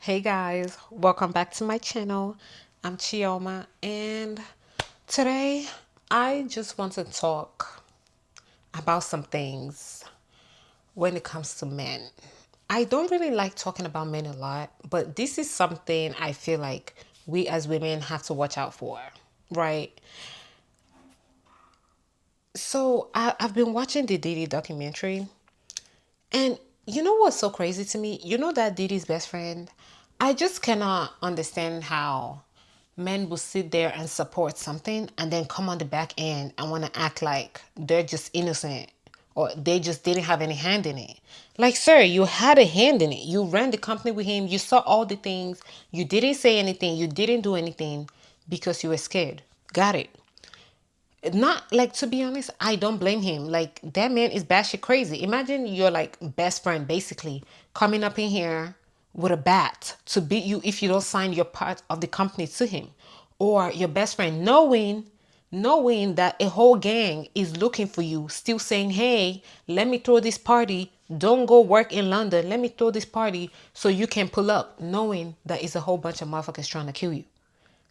Hey guys, welcome back to my channel. I'm Chioma, and today I just want to talk about some things when it comes to men. I don't really like talking about men a lot, but this is something I feel like we as women have to watch out for, right? I've been watching the Diddy documentary, and you know what's so crazy to me? You know that Diddy's best friend? I just cannot understand how men will sit there and support something and then come on the back end and want to act like they're just innocent or they just didn't have any hand in it. Like, sir, you had a hand in it. You ran the company with him. You saw all the things. You didn't say anything. You didn't do anything because you were scared. Got it. Not like, to be honest, I don't blame him. Like, that man is batshit crazy. Imagine your like best friend basically coming up in here with a bat to beat you if you don't sign your part of the company to him, or your best friend knowing that a whole gang is looking for you, still saying, hey, let me throw this party, don't go work in London, let me throw this party so you can pull up, knowing that it's a whole bunch of motherfuckers trying to kill you.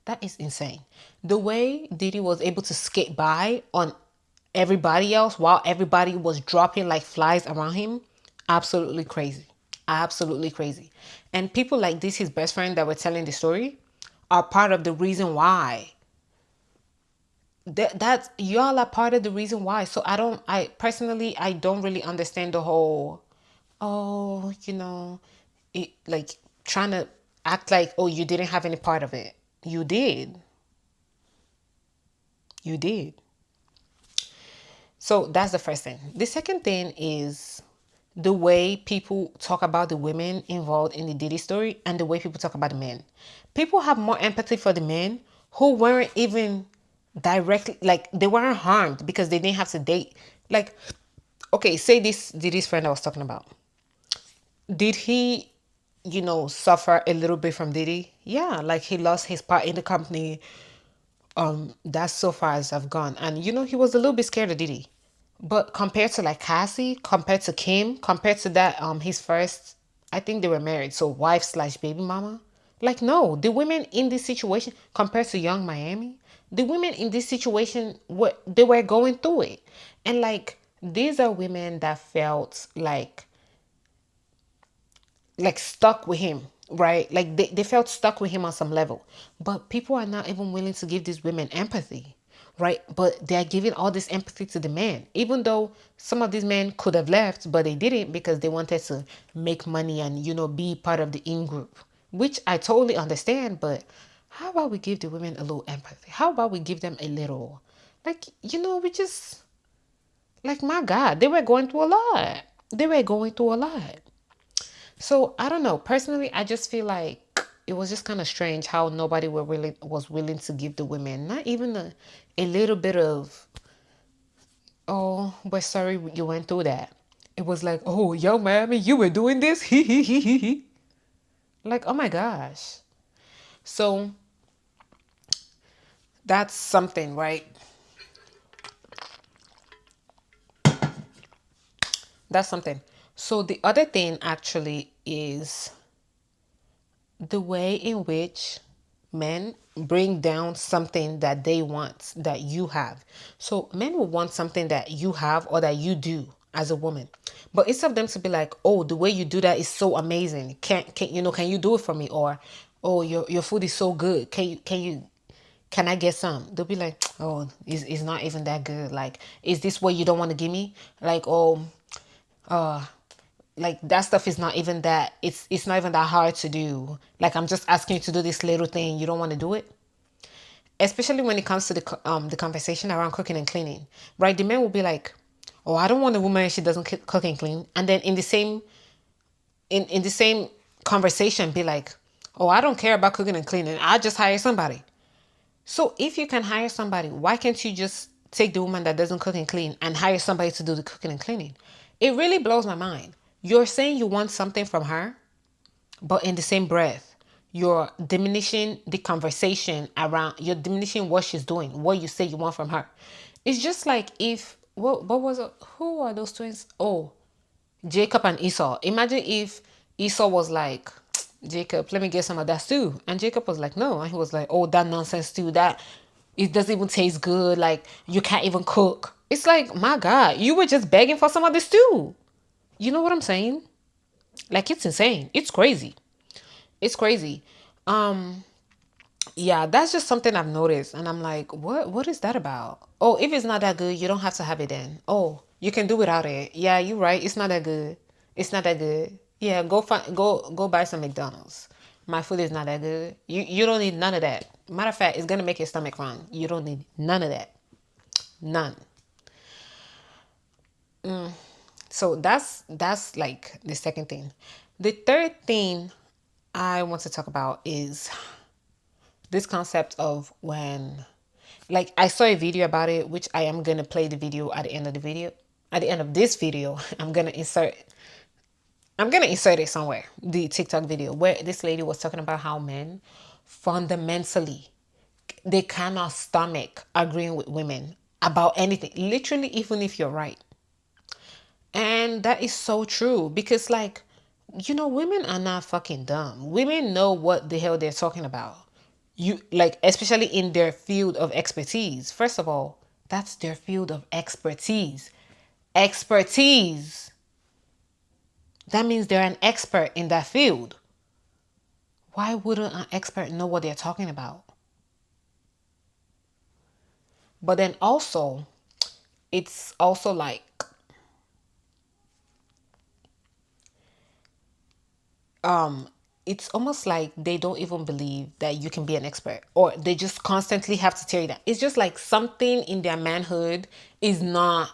That is insane. The way Diddy was able to skate by on everybody else while everybody was dropping like flies around him, absolutely crazy. Absolutely crazy. And people like this, his best friend that were telling the story, are part of the reason why. That's y'all are part of the reason why. So I personally, I don't really understand the whole, oh, like trying to act like, oh, you didn't have any part of it. You did. You did. So that's the first thing. The second thing is the way people talk about the women involved in the Diddy story and the way people talk about the men. People have more empathy for the men who weren't even directly, like, they weren't harmed because they didn't have to date. Like, okay, say this Diddy's friend I was talking about. Did he, suffer a little bit from Diddy? Yeah, like he lost his part in the company. That's so far as I've gone. And he was a little bit scared of Diddy. But compared to like Cassie, compared to Kim, compared to that, his first, I think they were married, so wife slash baby mama. Like, no, the women in this situation, compared to Young Miami, the women in this situation, what they were going through it. And like, these are women that felt like stuck with him, right? Like they felt stuck with him on some level. But people are not even willing to give these women empathy, right? But they're giving all this empathy to the men, even though some of these men could have left, but they didn't because they wanted to make money and be part of the in group, which I totally understand. But how about we give the women a little empathy? How about we give them a little, like, we just, like, my God, they were going through a lot. They were going through a lot. So I don't know. Personally, I just feel like it was just kind of strange how nobody was willing to give the women not even a little bit of, oh, we're sorry you went through that. It was like, oh, yo, Miami, you were doing this. Like, oh my gosh. So that's something, right? That's something. So the other thing actually is the way in which men bring down something that they want that you have. So men will want something that you have or that you do as a woman. But instead of them to be like, oh, the way you do that is so amazing. Can you do it for me? Or, oh, your food is so good. Can I get some? They'll be like, oh, it's not even that good. Like, is this what you don't want to give me? Like, oh, like that stuff is not even that, it's not even that hard to do. Like, I'm just asking you to do this little thing, you don't want to do it. Especially when it comes to the conversation around cooking and cleaning, right? The men will be like, oh, I don't want a woman if she doesn't cook and clean. And then in the same conversation be like, oh, I don't care about cooking and cleaning, I just hire somebody. So if you can hire somebody, why can't you just take the woman that doesn't cook and clean and hire somebody to do the cooking and cleaning? It really blows my mind. You're saying you want something from her, but in the same breath, you're diminishing the conversation around, you're diminishing what she's doing, what you say you want from her. It's just like if, what was it? Who are those twins? Oh, Jacob and Esau. Imagine if Esau was like, Jacob, let me get some of that stew. And Jacob was like, no. And he was like, oh, that nonsense stew, that it doesn't even taste good. Like, you can't even cook. It's like, my God, you were just begging for some of the stew. You know what I'm saying? Like, it's insane. It's crazy. It's crazy. Um, yeah, that's just something I've noticed. And I'm like, what is that about? Oh, if it's not that good, you don't have to have it then. Oh, you can do without it. Yeah, you're right. It's not that good. It's not that good. Yeah, go buy some McDonald's. My food is not that good. You don't need none of that. Matter of fact, it's gonna make your stomach run. You don't need none of that. None. So that's like the second thing. The third thing I want to talk about is this concept of when, like, I saw a video about it, which I am gonna play the video at the end of the video. At the end of this video, I'm gonna insert it somewhere, the TikTok video where this lady was talking about how men fundamentally, they cannot stomach agreeing with women about anything, literally, even if you're right. And that is so true because, like, women are not fucking dumb. Women know what the hell they're talking about. You, like, especially in their field of expertise. First of all, that's their field of expertise. Expertise. That means they're an expert in that field. Why wouldn't an expert know what they're talking about? But then also, it's also like, it's almost like they don't even believe that you can be an expert, or they just constantly have to tell you that. It's just like something in their manhood is not,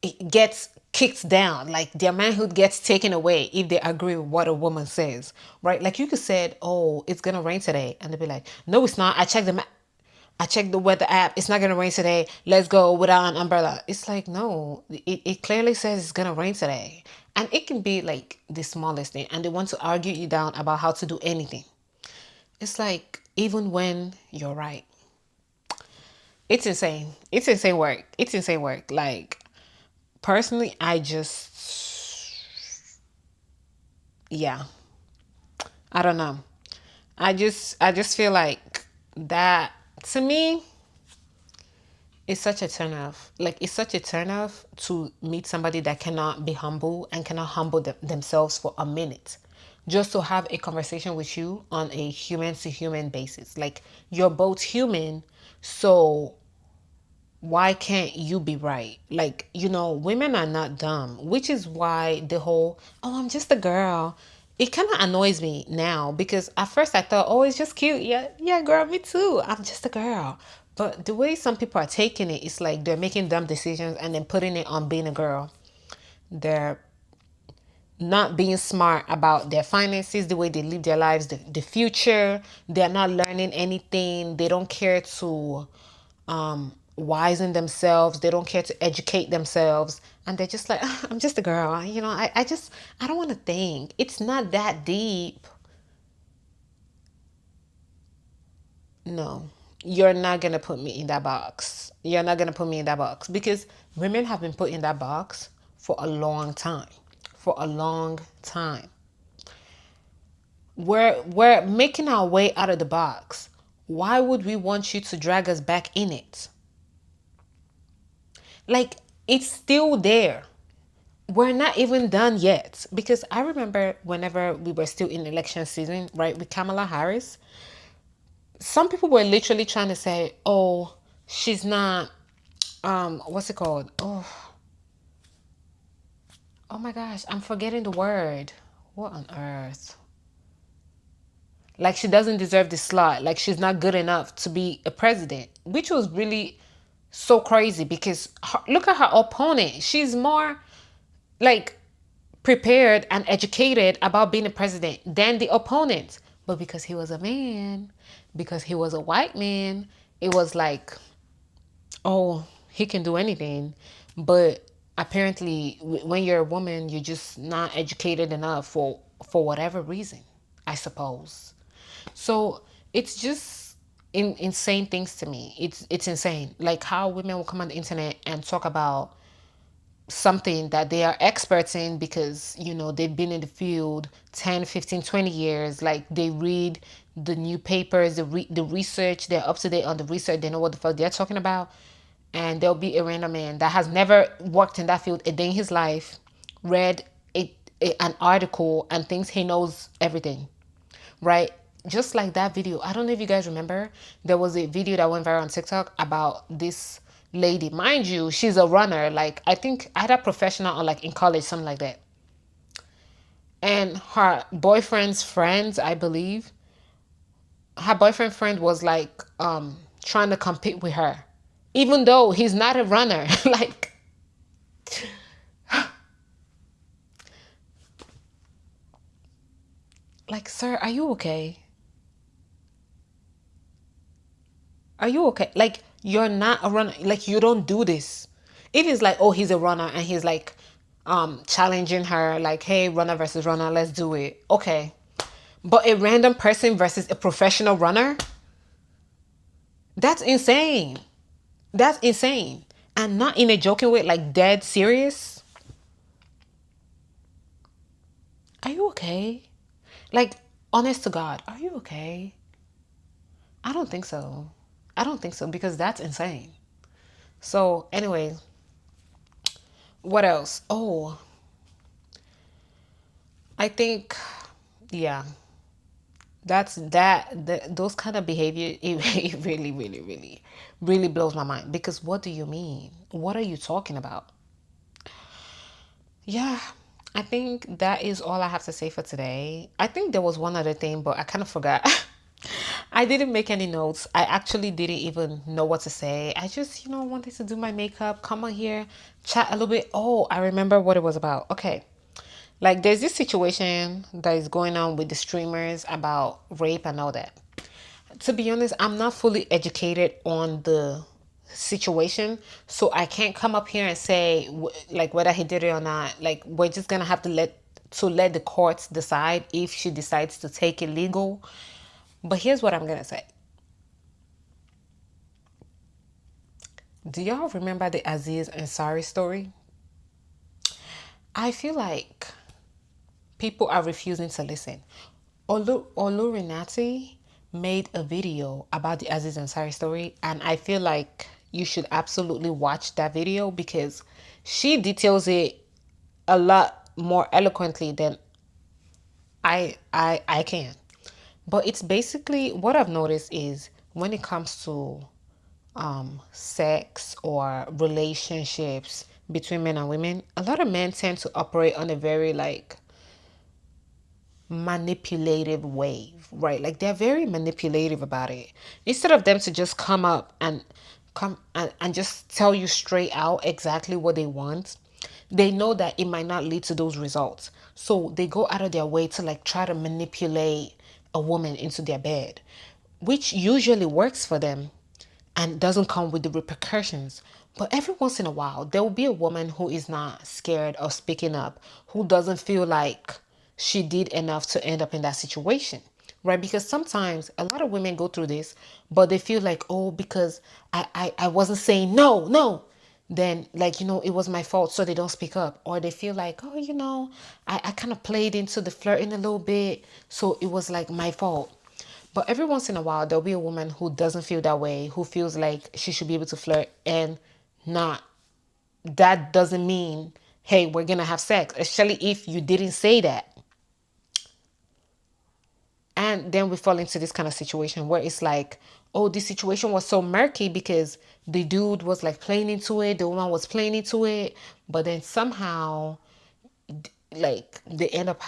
it gets kicked down, like their manhood gets taken away if they agree with what a woman says, right? Like, you could say, oh, it's gonna rain today, and they'll be like, no, it's not. I checked the weather app. It's not gonna rain today. Let's go without an umbrella. It's like, no, it clearly says it's gonna rain today. And it can be like the smallest thing. And they want to argue you down about how to do anything. It's like, even when you're right. It's insane. It's insane work. It's insane work. Like, personally, yeah, I don't know. I just feel like that, to me, it's such a turn off. Like, it's such a turn off to meet somebody that cannot be humble and cannot humble themselves for a minute. Just to have a conversation with you on a human to human basis. Like, you're both human, so why can't you be right? Like, women are not dumb, which is why the whole, oh, I'm just a girl. It kind of annoys me now because at first I thought, oh, it's just cute. Yeah, yeah, girl, me too. I'm just a girl. But the way some people are taking it, it's like they're making dumb decisions and then putting it on being a girl. They're not being smart about their finances, the way they live their lives, the future. They're not learning anything. They don't care to wisen themselves. They don't care to educate themselves. And they're just like, "Ah, I'm just a girl. I don't want to think. It's not that deep." No, you're not going to put me in that box. You're not going to put me in that box because women have been put in that box for a long time. For a long time. We're making our way out of the box. Why would we want you to drag us back in it? Like, it's still there. We're not even done yet. Because I remember whenever we were still in election season, right, with Kamala Harris, some people were literally trying to say, oh, she's not, what's it called? Oh my gosh, I'm forgetting the word. What on earth? Like, she doesn't deserve the slot. Like, she's not good enough to be a president, which was really so crazy because look at her opponent. She's more like prepared and educated about being a president than the opponent. But because he was a man, because he was a white man, it was like, oh, he can do anything. But apparently, when you're a woman, you're just not educated enough for whatever reason, I suppose. So it's just insane things to me. It's insane, like how women will come on the internet and talk about something that they are experts in because they've been in the field 10, 15, 20 years. Like they read the new papers, the research, they're up to date on the research, they know what the fuck they're talking about. And there'll be a random man that has never worked in that field a day in his life, read an article and thinks he knows everything, right? Just like that video. I don't know if you guys remember. There was a video that went viral on TikTok about this lady. Mind you, she's a runner. Like, I think either professional or like in college, something like that. And her boyfriend's friends, I believe, her boyfriend friend was like trying to compete with her. Even though he's not a runner. Like, sir, are you okay? Are you okay? Like, you're not a runner. Like, you don't do this. If it's like, oh, he's a runner and he's like challenging her, like, hey, runner versus runner, let's do it. Okay. But a random person versus a professional runner, that's insane. That's insane. And not in a joking way, like dead serious. Are you okay? Like, honest to God, are you okay? I don't think so. I don't think so because that's insane. So, anyway, what else? Oh, I think, yeah, those kind of behavior, it really, really, really, really blows my mind. Because what do you mean? What are you talking about? Yeah, I think that is all I have to say for today. I think there was one other thing, but I kind of forgot. I didn't make any notes. I actually didn't even know what to say. I just, wanted to do my makeup, come on here, chat a little bit. Oh, I remember what it was about. Okay. Like, there's this situation that is going on with the streamers about rape and all that. To be honest, I'm not fully educated on the situation, so I can't come up here and say like whether he did it or not. Like, we're just gonna have to let the courts decide if she decides to take it legal. But here's what I'm gonna say. Do y'all remember the Aziz Ansari story? I feel like people are refusing to listen. Olurinati made a video about the Aziz Ansari story, and I feel like you should absolutely watch that video because she details it a lot more eloquently than I can. But it's basically what I've noticed is when it comes to sex or relationships between men and women, a lot of men tend to operate on a very like manipulative way, right? Like they're very manipulative about it. Instead of them to just come and just tell you straight out exactly what they want, they know that it might not lead to those results. So they go out of their way to like try to manipulate a woman into their bed, which usually works for them and doesn't come with the repercussions. But every once in a while, there will be a woman who is not scared of speaking up, who doesn't feel like she did enough to end up in that situation, right? Because sometimes a lot of women go through this, but they feel like, oh, because I wasn't saying no, no, then like, it was my fault, so they don't speak up. Or they feel like, oh, I kind of played into the flirting a little bit, so it was like my fault. But every once in a while, there'll be a woman who doesn't feel that way, who feels like she should be able to flirt and not. That doesn't mean, hey, we're going to have sex, especially if you didn't say that. And then we fall into this kind of situation where it's like, oh, this situation was so murky because the dude was like playing into it, the woman was playing into it, but then somehow like they end up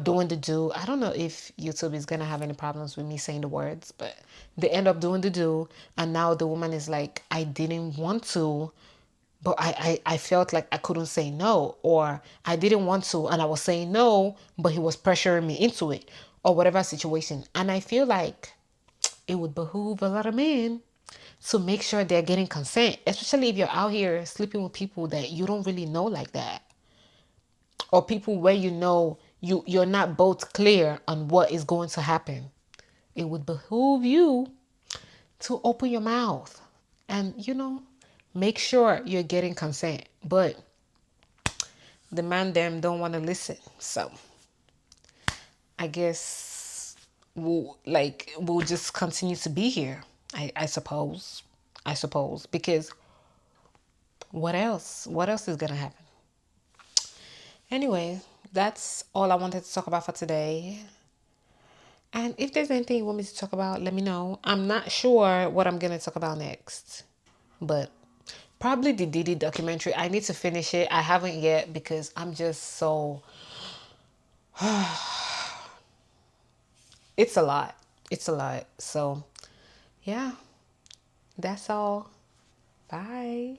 doing the do. I don't know if YouTube is gonna have any problems with me saying the words, but they end up doing the do, and now the woman is like, I didn't want to, but I felt like I couldn't say no, or I didn't want to and I was saying no, but he was pressuring me into it, or whatever situation. And I feel like it would behoove a lot of men to make sure they're getting consent, especially if you're out here sleeping with people that you don't really know like that, or people where you're not both clear on what is going to happen. It would behoove you to open your mouth and make sure you're getting consent. But the man them don't want to listen. So I guess we'll just continue to be here. I suppose. I suppose. Because what else? What else is gonna happen? Anyway, that's all I wanted to talk about for today. And if there's anything you want me to talk about, let me know. I'm not sure what I'm gonna talk about next. But probably the Diddy documentary. I need to finish it. I haven't yet because I'm just so it's a lot. It's a lot. So yeah, that's all. Bye.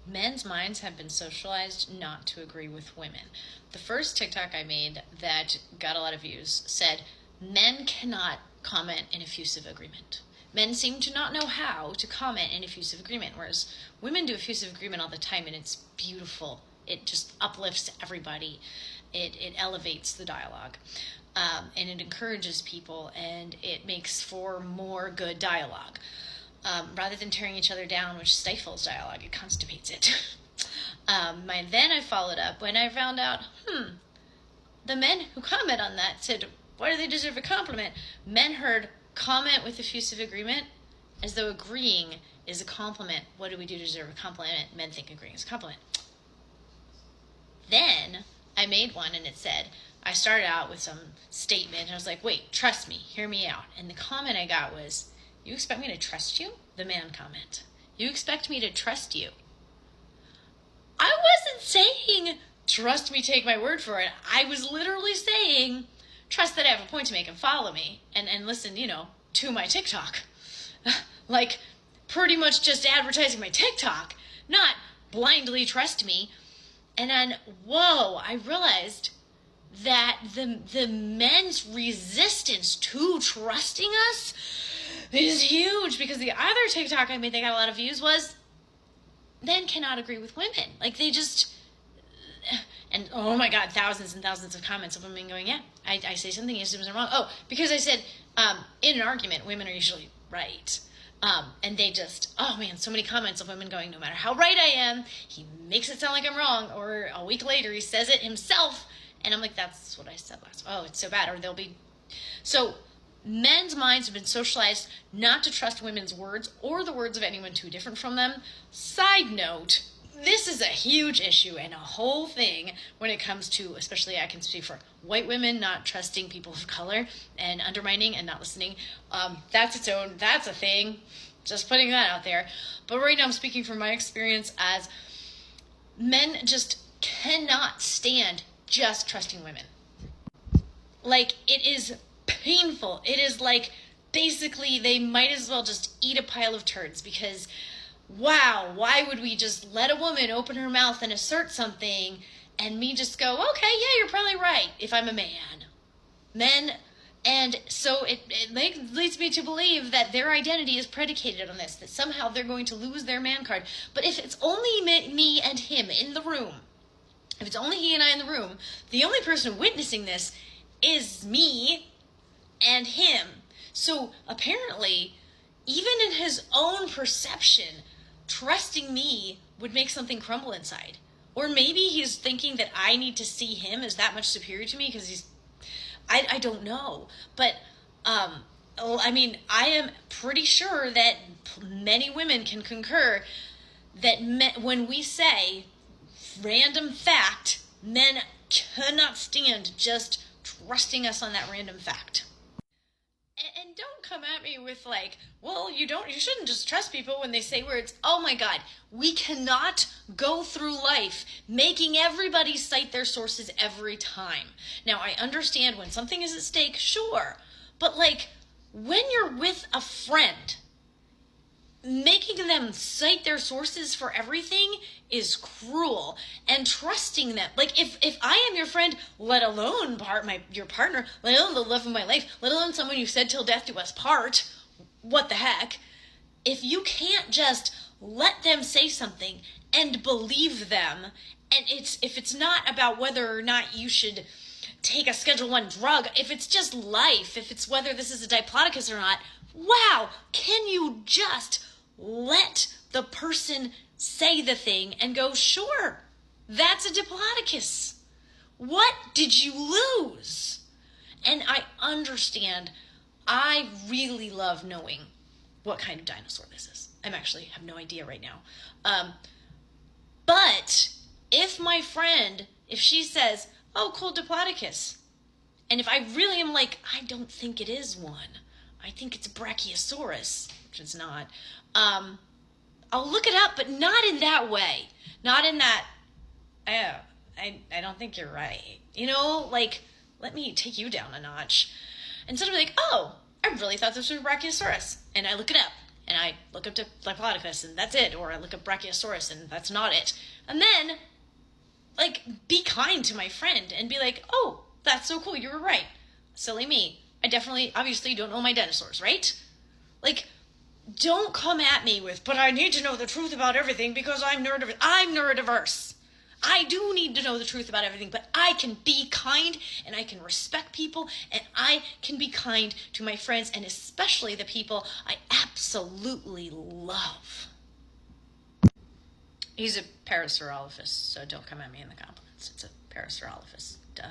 Men's minds have been socialized not to agree with women. The first TikTok I made that got a lot of views said, men cannot comment in effusive agreement. Men seem to not know how to comment in effusive agreement, whereas women do effusive agreement all the time, and it's beautiful. It just uplifts everybody. It elevates the dialogue. And it encourages people, and it makes for more good dialogue. Rather than tearing each other down, which stifles dialogue, it constipates it. Then I followed up when I found out, the men who comment on that said, why do they deserve a compliment? Men heard comment with effusive agreement as though agreeing is a compliment. What do we do to deserve a compliment? Men think agreeing is a compliment. Then I made one and it said, I started out with some statement and I was like, wait, trust me, hear me out. And the comment I got was, you expect me to trust you? The man comment. You expect me to trust you? I wasn't saying, trust me, take my word for it. I was literally saying, trust that I have a point to make and follow me. And listen, to my TikTok. Like, pretty much just advertising my TikTok. Not blindly trust me. And then, whoa, I realized that the men's resistance to trusting us is huge, because the other TikTok I made that got a lot of views was men cannot agree with women. Like, they just, and oh my god, thousands and thousands of comments of women going, yeah, I say something, he assumes I'm wrong. Oh, because I said, in an argument, women are usually right. And they just, oh man, so many comments of women going, no matter how right I am, he makes it sound like I'm wrong. Or a week later, he says it himself. And I'm like, that's what I said last. Oh, it's so bad. Or they'll be. So men's minds have been socialized not to trust women's words or the words of anyone too different from them. Side note, this is a huge issue and a whole thing when it comes to, especially I can speak for white women not trusting people of color and undermining and not listening. That's a thing. Just putting that out there. But right now I'm speaking from my experience as men just cannot stand just trusting women. Like, it is painful. It is like, basically, they might as well just eat a pile of turds, because, wow, why would we just let a woman open her mouth and assert something, and me just go, okay, yeah, you're probably right, if I'm a man. Men, and so it leads me to believe that their identity is predicated on this, that somehow they're going to lose their man card. But if it's only me and him in the room, if it's only he and I in the room, the only person witnessing this is me and him. So apparently, even in his own perception, trusting me would make something crumble inside. Or maybe he's thinking that I need to see him as that much superior to me because he's, I don't know. But, I mean, I am pretty sure that many women can concur that when we say random fact, men cannot stand just trusting us on that random fact. And don't come at me with like, well, you shouldn't just trust people when they say words. Oh my god, we cannot go through life making everybody cite their sources every time. Now, I understand when something is at stake, sure, but like, when you're with a friend, making them cite their sources for everything is cruel. And trusting them, like, if I am your friend, let alone your partner, let alone the love of my life, let alone someone you said till death do us part, what the heck, if you can't just let them say something and believe them, and if it's not about whether or not you should take a Schedule 1 drug, if it's just life, if it's whether this is a Diplodocus or not, wow, can you just let the person say the thing and go, sure, that's a Diplodocus. What did you lose? And I understand. I really love knowing what kind of dinosaur this is. I'm actually have no idea right now. But if my friend, if she says, oh, cool, Diplodocus, and if I really am like, I don't think it is one, I think it's Brachiosaurus, which it's not, I'll look it up, but not in that way. Not in that, oh, I don't think you're right. You know, like, let me take you down a notch. Instead of like, oh, I really thought this was Brachiosaurus. And I look it up. And I look up Diplodocus and that's it. Or I look up Brachiosaurus and that's not it. And then, like, be kind to my friend and be like, oh, that's so cool. You were right. Silly me. I definitely, obviously don't know my dinosaurs, right? Like, don't come at me with, but I need to know the truth about everything because I'm neurodiverse. I'm neurodiverse. I do need to know the truth about everything, but I can be kind and I can respect people and I can be kind to my friends and especially the people I absolutely love. He's a Parasaurolophus, so don't come at me in the compliments. It's a Parasaurolophus. Duh.